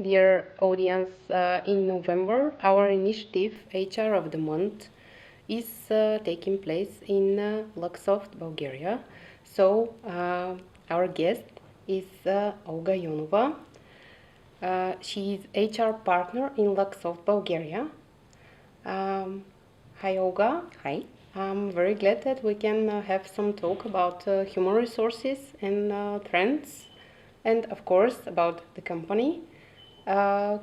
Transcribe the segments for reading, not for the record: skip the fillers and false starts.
Dear audience, in November, our initiative HR of the Month is taking place in Luxoft, Bulgaria. So, our guest is Olga Ionova. She is HR partner in Luxoft, Bulgaria. Hi, Olga. Hi. I'm very glad that we can have some talk about human resources and trends, and of course about the company.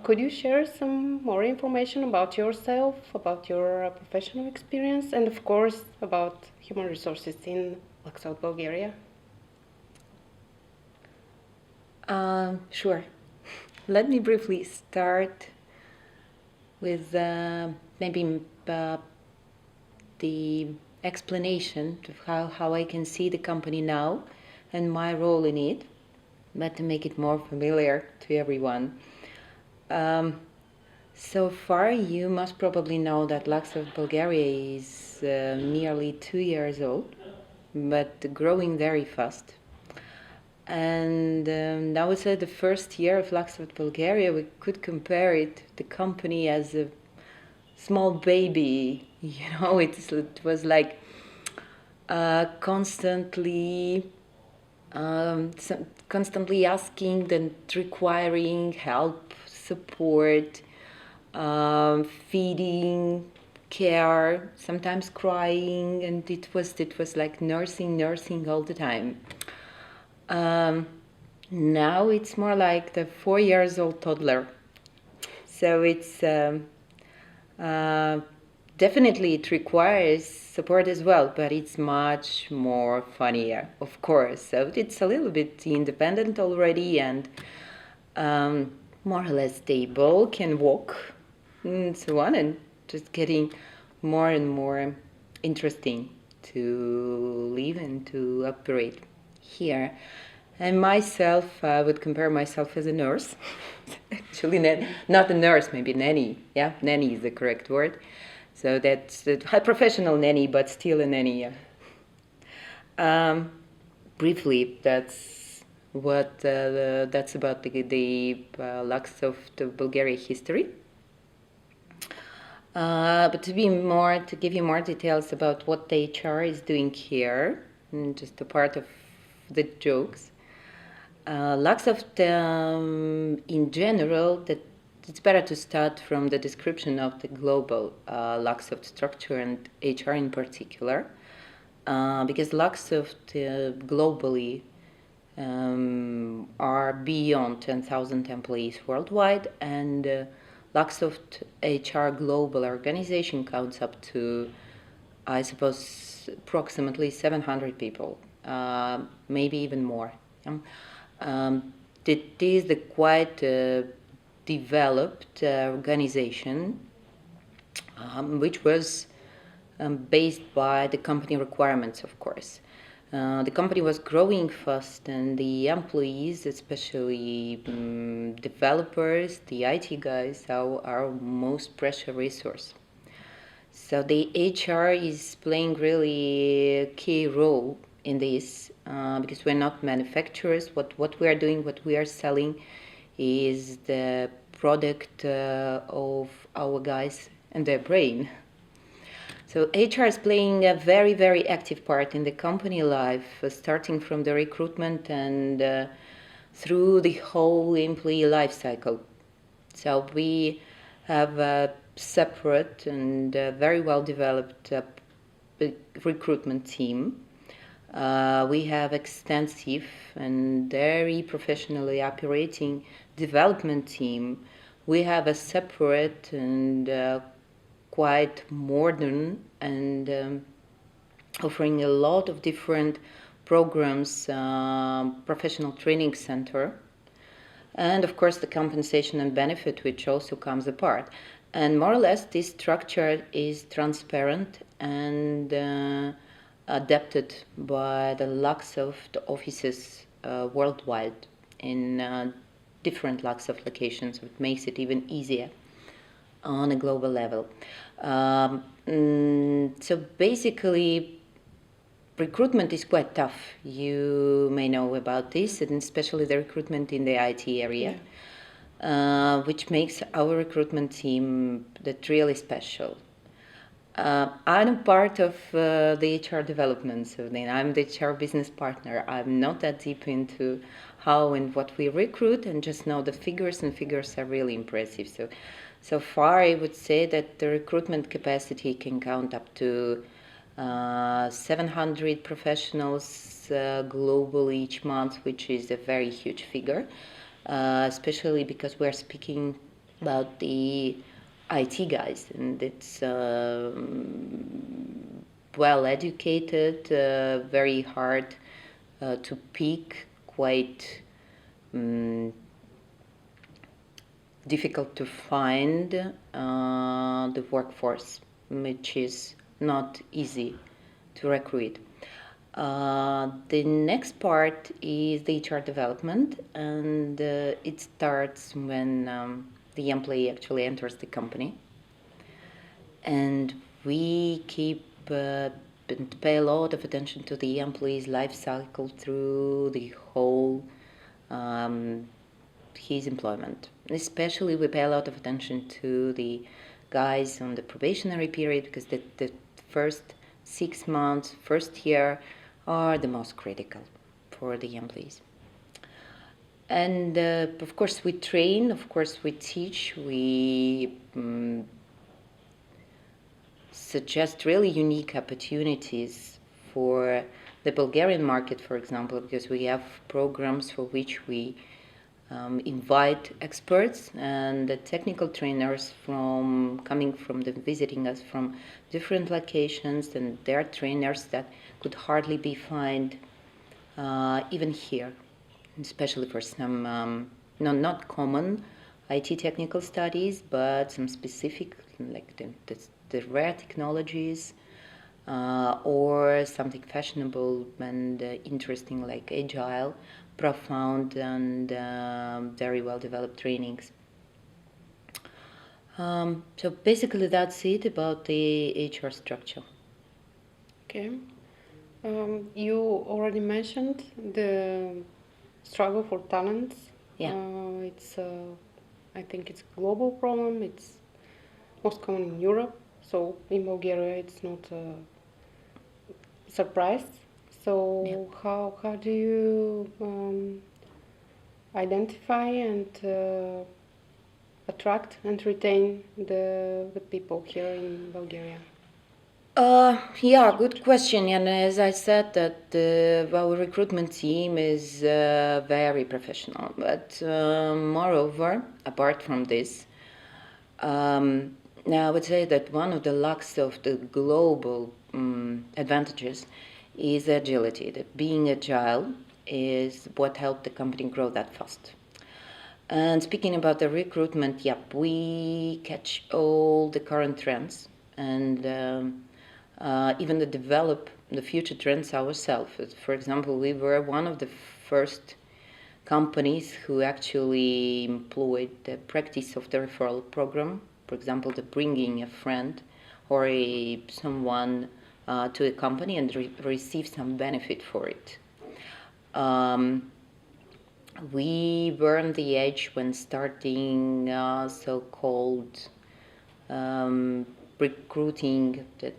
Could you share some more information about yourself, about your professional experience, and of course about human resources in Luxoft, Bulgaria? Sure. Let me briefly start with maybe the explanation of how I can see the company now and my role in it, but to make it more familiar to everyone. So far, you must probably know that Luxoft Bulgaria is nearly 2 years old, but growing very fast. And I would say the first year of Luxoft Bulgaria, we could compare it, the company, as a small baby. It was like constantly asking and requiring help, support, feeding, care, sometimes crying, and it was like nursing all the time. Now it's more like the 4 years old toddler. So it's definitely it requires support as well, but it's much more funnier, of course. So it's a little bit independent already and more or less stable, can walk and so on, and just getting more and more interesting to live and to operate here. And myself, I would compare myself as a nurse. Actually, not a nurse, maybe nanny. Yeah, nanny is the correct word. So that's a high professional nanny, but still a nanny. Yeah. Briefly, that's that's about the Luxoft Bulgaria history. But to give you more details about what the HR is doing here, and just a part of the jokes. Luxoft, in general, it's better to start from the description of the global Luxoft structure and HR in particular, because Luxoft globally are beyond 10,000 employees worldwide, and Luxoft HR global organization counts up to, I suppose, approximately 700 people, maybe even more. It is the quite developed organization, which was based by the company requirements, of course. The company was growing fast, and the employees, especially developers, the IT guys, are our most precious resource. So the HR is playing really a key role in this, because we're not manufacturers. What we are doing, what we are selling, is the product of our guys and their brain. So HR is playing a very, very active part in the company life, starting from the recruitment and through the whole employee life cycle. So we have a separate and very well developed recruitment team. We have extensive and very professionally operating development team. We have a separate and quite modern and offering a lot of different programs, professional training center, and of course the compensation and benefit, which also comes apart. And more or less this structure is transparent and adapted by the Luxoft offices worldwide in different Luxoft locations, which makes it even easier on a global level. So basically, recruitment is quite tough. You may know about this, and especially the recruitment in the IT area. which makes our recruitment team that really special. I'm part of the HR development, so then I'm the HR business partner. I'm not that deep into how and what we recruit, and just know the figures, and figures are really impressive. So far, I would say that the recruitment capacity can count up to 700 professionals globally each month, which is a very huge figure, especially because we're speaking about the IT guys, and it's well educated, very hard to pick, quite difficult to find the workforce, which is not easy to recruit. The next part is the HR development, and it starts when the employee actually enters the company. And we keep and pay a lot of attention to the employee's life cycle through the whole his employment. Especially we pay a lot of attention to the guys on the probationary period, because the first 6 months, first year are the most critical for the employees. And of course we train, of course we teach, we suggest really unique opportunities for the Bulgarian market, for example, because we have programs for which we invite experts and the technical trainers visiting us from different locations, and they're trainers that could hardly be found even here, especially for some not common IT technical studies, but some specific, like the rare technologies, or something fashionable and interesting like agile, profound and very well developed trainings. So basically that's it about the HR structure. Okay. You already mentioned the struggle for talents. Yeah. It's I think it's a global problem. It's most common in Europe. So in Bulgaria, it's not a surprise. So Yeah. how do you identify and attract and retain the people here in Bulgaria? Yeah, good question. And as I said, that our recruitment team is very professional. But moreover, apart from this, now I would say that one of the lacks of the global advantages is agility. That being agile is what helped the company grow that fast. And speaking about the recruitment, yep, we catch all the current trends and even to develop the future trends ourselves. For example, we were one of the first companies who actually employed the practice of the referral program. For example, the bringing a friend or someone to a company and receive some benefit for it. We were on the edge when starting so-called recruiting the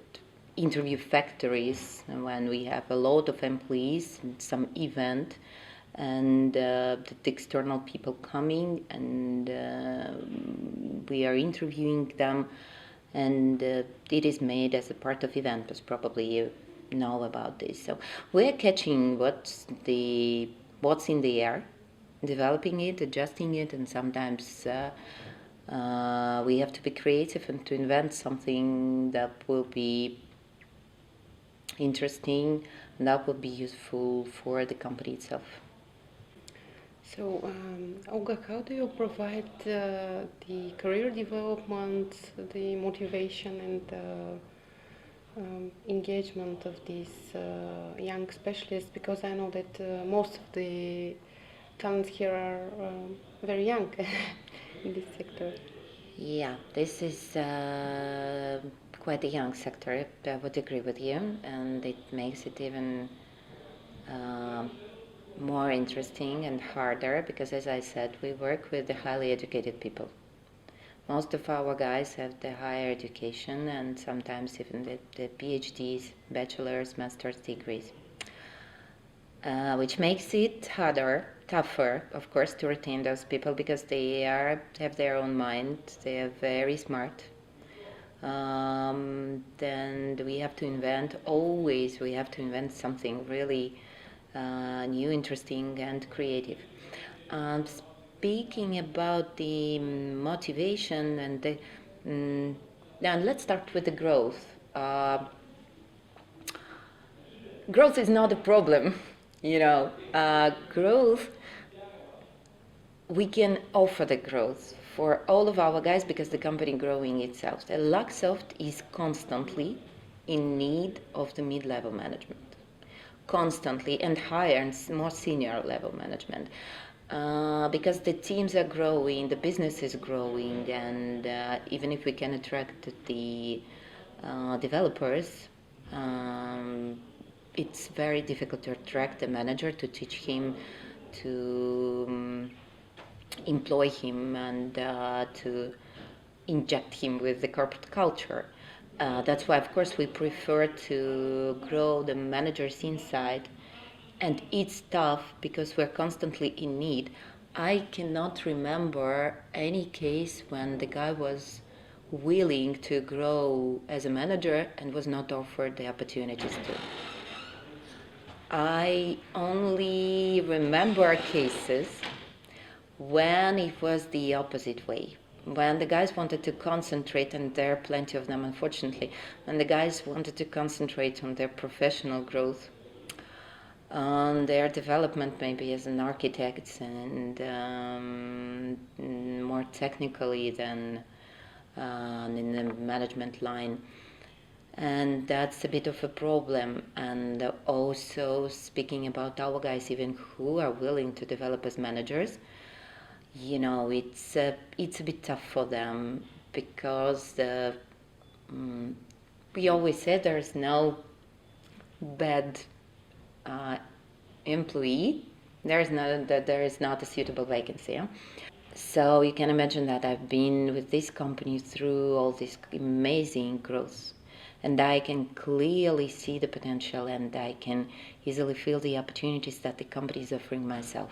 interview factories, when we have a lot of employees and some event, and the external people coming, and we are interviewing them, and it is made as a part of event, as probably you know about this. So we're catching what's in the air, developing it, adjusting it, and sometimes we have to be creative and to invent something that will be interesting and that will be useful for the company itself. So, Olga, how do you provide the career development, the motivation, and engagement of these young specialists? Because I know that most of the talents here are very young in this sector. Yeah, this is quite a young sector, I would agree with you, and it makes it even more interesting and harder because, as I said, we work with the highly educated people. Most of our guys have the higher education and sometimes even the PhDs, bachelor's, master's degrees, which makes it harder, tougher, of course, to retain those people because they have their own mind, they are very smart. Then we have to invent, always we have to invent something really new, interesting and creative. Speaking about the motivation and the now let's start with the growth. Growth is not a problem, growth, we can offer the growth for all of our guys because the company growing itself. The Luxoft is constantly in need of the mid-level management, constantly, and higher and more senior level management. Because the teams are growing, the business is growing, and even if we can attract the developers, it's very difficult to attract the manager, to teach him, to employ him, and to inject him with the corporate culture. That's why, of course, we prefer to grow the managers inside. And it's tough because we're constantly in need. I cannot remember any case when the guy was willing to grow as a manager and was not offered the opportunities to. I only remember cases when it was the opposite way. When the guys wanted to concentrate, and there are plenty of them unfortunately, when the guys wanted to concentrate on their professional growth, on their development maybe as an architect and more technically than in the management line. And that's a bit of a problem. And also speaking about our guys even who are willing to develop as managers, it's a bit tough for them because we always say there's no bad employee, there is not a suitable vacancy. So you can imagine that I've been with this company through all this amazing growth, and I can clearly see the potential, and I can easily feel the opportunities that the company is offering myself.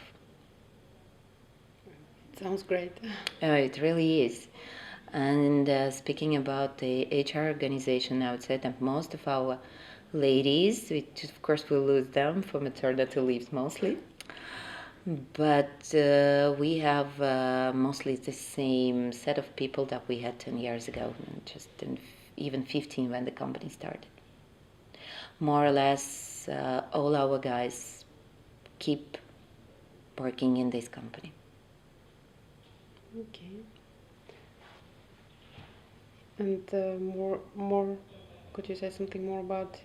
Sounds great. It really is. And speaking about the HR organization, I would say that most of our ladies, which of course we lose them for maternity leaves mostly, but we have mostly the same set of people that we had 10 years ago, just even 15 when the company started. More or less all our guys keep working in this company. Okay. And more, could you say something more about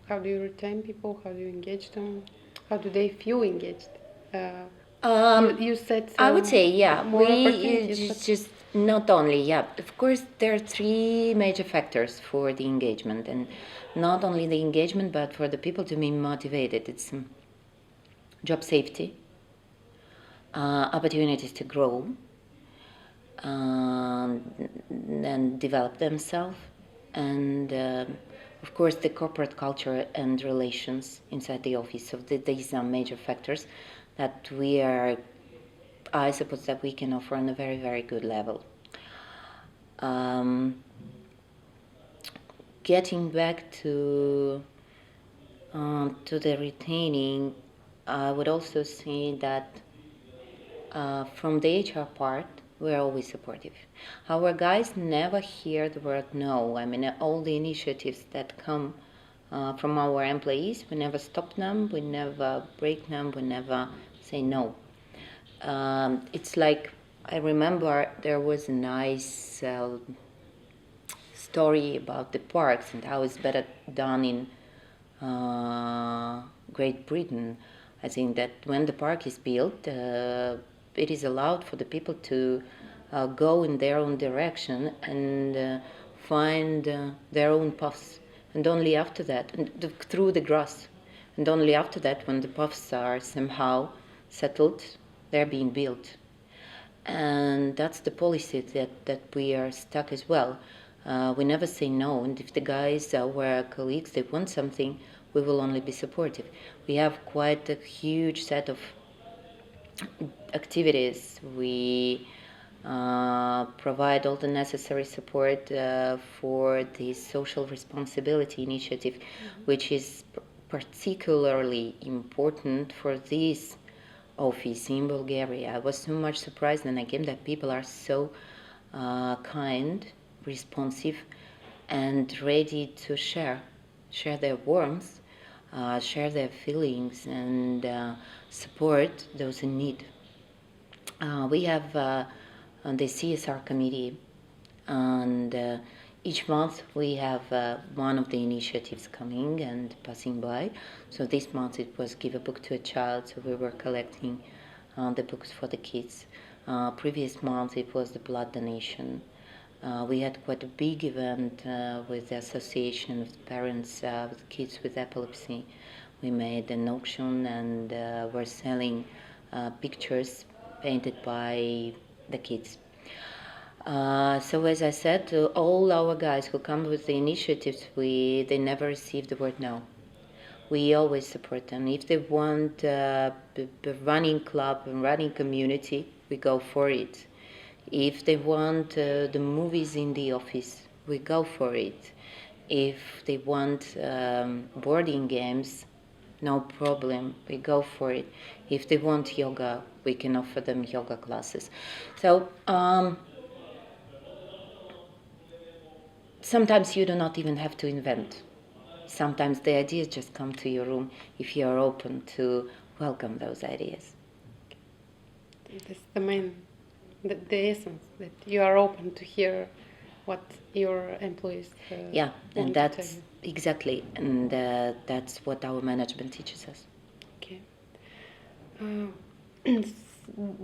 how do you retain people? How do you engage them? How do they feel engaged? You said I would say, yeah, opportunities, just not only, yeah. Of course, there are three major factors for the engagement, and not only the engagement, but for the people to be motivated. It's job safety, opportunities to grow, and develop themselves, and of course the corporate culture and relations inside the office. So these are major factors that I suppose that we can offer on a very, very good level. Getting back to the retaining, I would also say that from the HR part, we're always supportive. Our guys never hear the word no. I mean, all the initiatives that come from our employees, we never stop them, we never break them, we never say no. It's like, I remember there was a nice story about the parks and how it's better done in Great Britain. I think that when the park is built, it is allowed for the people to go in their own direction and find their own paths, and only after that, through the grass. And only after that, when the paths are somehow settled, they're being built. And that's the policy that we are stuck as well. We never say no, and if the guys, our colleagues, they want something, we will only be supportive. We have quite a huge set of activities. We provide all the necessary support for the social responsibility initiative, which is particularly important for this office in Bulgaria. I was so much surprised when I came that people are so kind, responsive, and ready to share their warmth, share their feelings, and support those in need. We have the CSR committee, and each month we have one of the initiatives coming and passing by. So this month it was Give a Book to a Child, so we were collecting the books for the kids. Previous month it was the blood donation. We had quite a big event with the Association of Parents with Kids with Epilepsy. We made an auction and we're selling pictures painted by the kids. So as I said, all our guys who come with the initiatives, they never receive the word no. We always support them. If they want a running club and running community, we go for it. If they want the movies in the office, we go for it. If they want boarding games, no problem, we go for it. If they want yoga, we can offer them yoga classes. So sometimes you do not even have to invent. Sometimes the ideas just come to your room if you are open to welcome those ideas. That's the main, the essence, that you are open to hear what your employees yeah, and want that's to tell you. exactly, and that's what our management teaches us. Okay.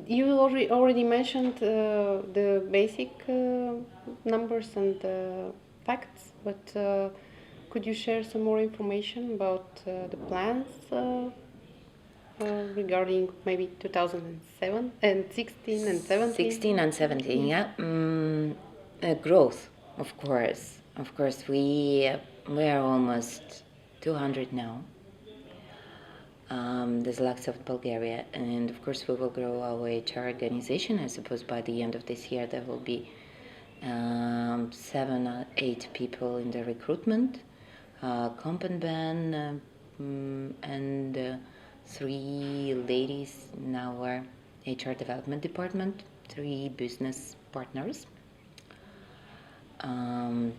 You already mentioned the basic numbers and facts, but could you share some more information about the plans regarding maybe 2007 and 16 and 17? 16 and 17, yeah. Growth, of course. Of course, we are almost 200 now. There's Luxoft Bulgaria, and of course we will grow our HR organization. I suppose by the end of this year there will be 7 or 8 people in the recruitment, comp and ban, and 3 ladies in our HR development department, 3 business partners.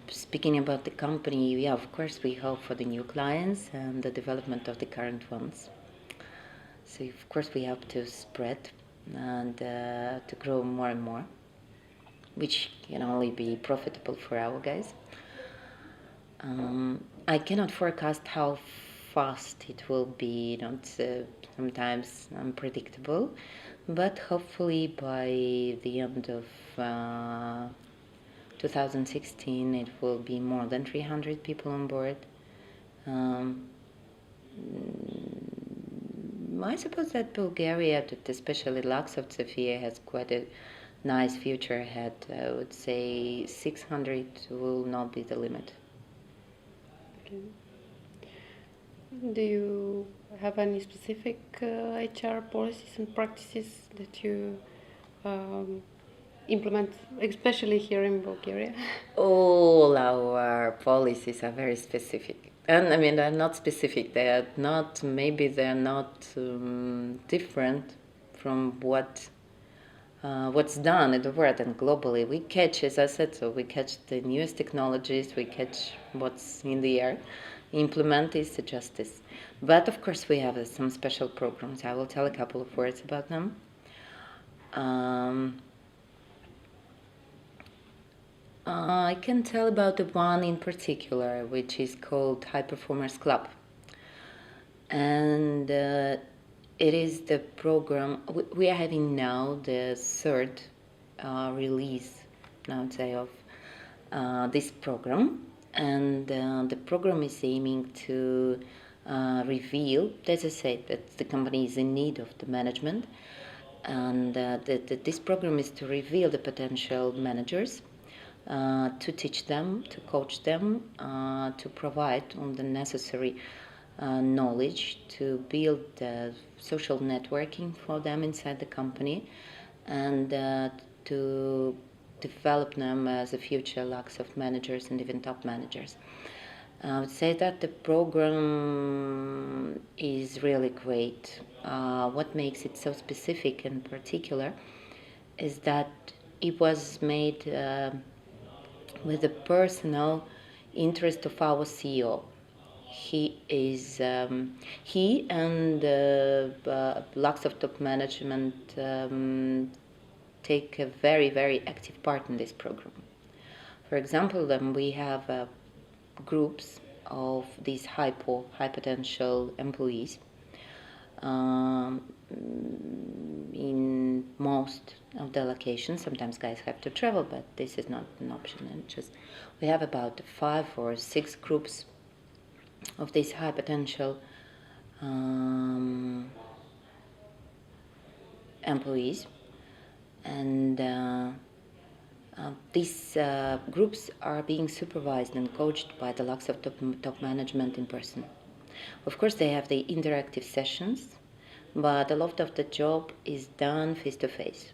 Speaking about the company, yeah, of course we hope for the new clients and the development of the current ones. So of course we have to spread and to grow more and more, which can only be profitable for our guys. I cannot forecast how fast it will be, sometimes unpredictable, but hopefully by the end of 2016 it will be more than 300 people on board. I suppose that Bulgaria, especially Luxoft Sofia, has quite a nice future ahead. I would say 600 will not be the limit. Okay. Do you have any specific HR policies and practices that you implement, especially here in Bulgaria? All our policies are very specific. And I mean, they're not specific. They're not different from what's done in the world and globally. We catch, as I said, we catch the newest technologies, we catch what's in the air, implement this, adjust this. But of course, we have some special programs. I will tell a couple of words about them. I can tell about the one in particular, which is called High Performers Club. And it is the program, we are having now the third release, I would say, of this program. And the program is aiming to reveal, as I said, that the company is in need of the management, and this program is to reveal the potential managers, to teach them, to coach them, to provide all the necessary knowledge, to build social networking for them inside the company, and to develop them as a future Luxoft managers and even top managers. I would say that the program is really great. What makes it so specific and particular is that it was made with the personal interest of our CEO. He and Luxoft top management take a very, very active part in this program. For example, we have groups of these high potential employees in most of the locations. Sometimes guys have to travel, but this is not an option. And we have about 5 or 6 groups of these high potential employees, and these groups are being supervised and coached by the Luxoft top management in person. Of course, they have the interactive sessions, but a lot of the job is done face to face.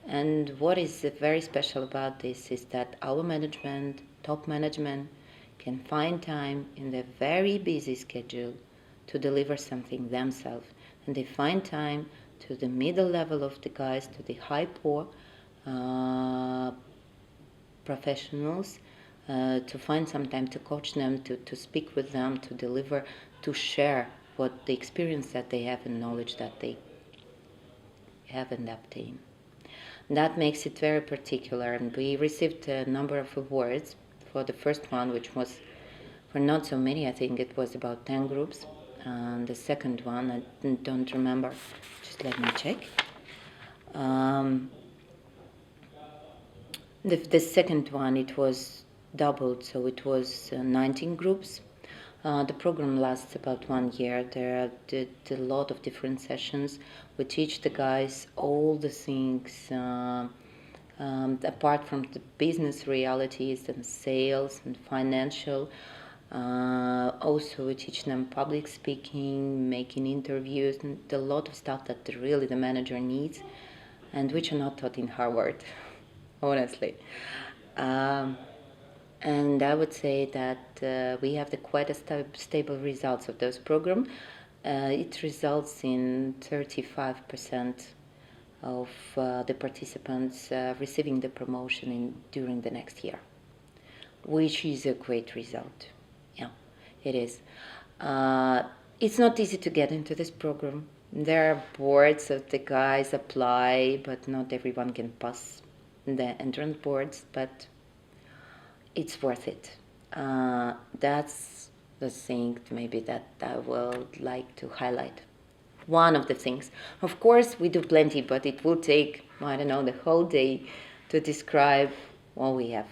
And what is very special about this is that our management, top management, can find time in their very busy schedule to deliver something themselves. And they find time to the middle level of the guys, to the high poor professionals, to find some time to coach them, to speak with them, to deliver, to share what the experience that they have and knowledge that they haven't obtained. That makes it very particular, and we received a number of awards for the first one, which was for not so many. I think it was about 10 groups. And the second one, I don't remember. Just let me check. The second one, it was doubled, so it was 19 groups. The program lasts about 1 year. There are a lot of different sessions. We teach the guys all the things, apart from the business realities and sales and financial. Also, we teach them public speaking, making interviews, and a lot of stuff that really the manager needs, and which are not taught in Harvard, honestly. And I would say that we have quite stable results of those programs. It results in 35% of the participants receiving the promotion during the next year, which is a great result. Yeah, it is. It's not easy to get into this program. There are boards that the guys apply, but not everyone can pass the entrance boards, but it's worth it. That's the thing maybe that I would like to highlight. One of the things. Of course, we do plenty, but it will take, I don't know, the whole day to describe what we have.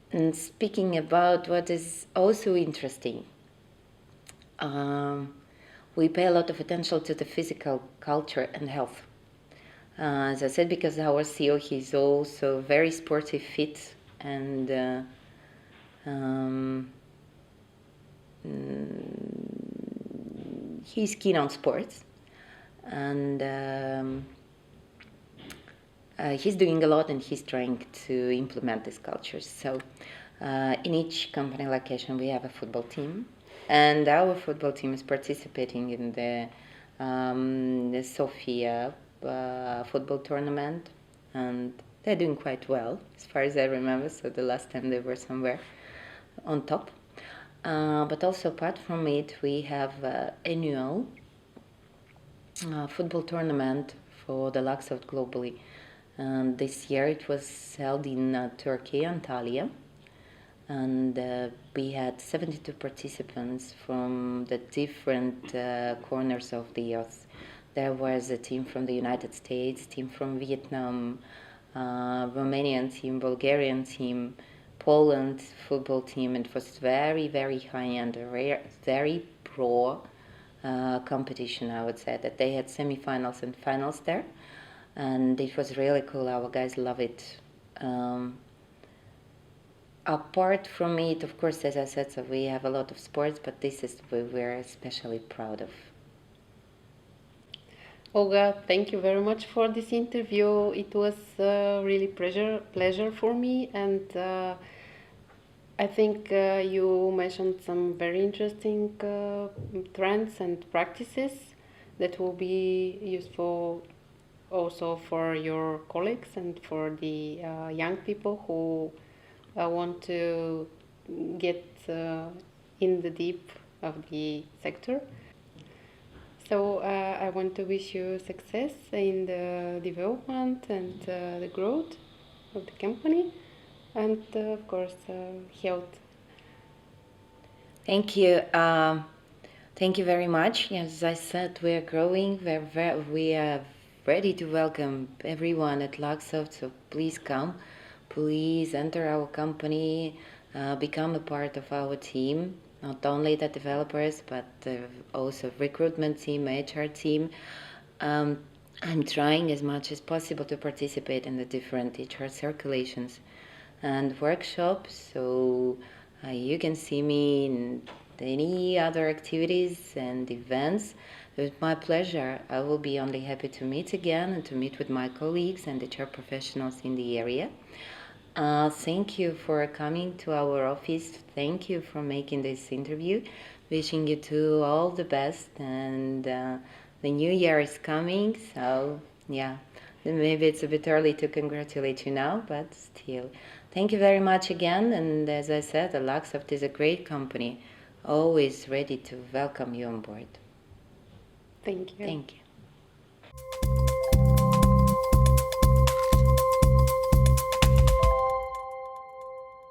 And speaking about what is also interesting, we pay a lot of attention to the physical culture and health. As I said, because our CEO, he's also very sporty, fit, and he's keen on sports, and he's doing a lot, and he's trying to implement these cultures. So in each company location, we have a football team, and our football team is participating in the Sofia football tournament, and they're doing quite well as far as I remember. So the last time they were somewhere on top. But also apart from it, we have annual football tournament for the Luxoft globally. And this year it was held in Turkey, Antalya, and we had 72 participants from the different corners of the earth. There was a team from the United States, team from Vietnam, Romanian team, Bulgarian team, Poland football team. It was very, very high-end, very pro competition, I would say, that they had semifinals and finals there. And it was really cool. Our guys love it. Apart from it, of course, as I said, so we have a lot of sports, but this is what we're especially proud of. Olga, thank you very much for this interview. It was really pleasure for me, and I think you mentioned some very interesting trends and practices that will be useful also for your colleagues and for the young people who want to get in the deep of the sector. So I want to wish you success in the development and the growth of the company, and of course health. Thank you. Thank you very much. As I said, we are growing. We are ready to welcome everyone at Luxoft. So please come. Please enter our company. Become a part of our team. Not only the developers, but also recruitment team, HR team. I'm trying as much as possible to participate in the different HR circulations and workshops. So you can see me in any other activities and events. With my pleasure. I will be only happy to meet again and to meet with my colleagues and HR professionals in the area. Thank you for coming to our office. Thank you for making this interview. Wishing you two all the best. And the new year is coming, so yeah, maybe it's a bit early to congratulate you now, but still. Thank you very much again. And as I said, Luxoft is a great company, always ready to welcome you on board. Thank you. Thank you.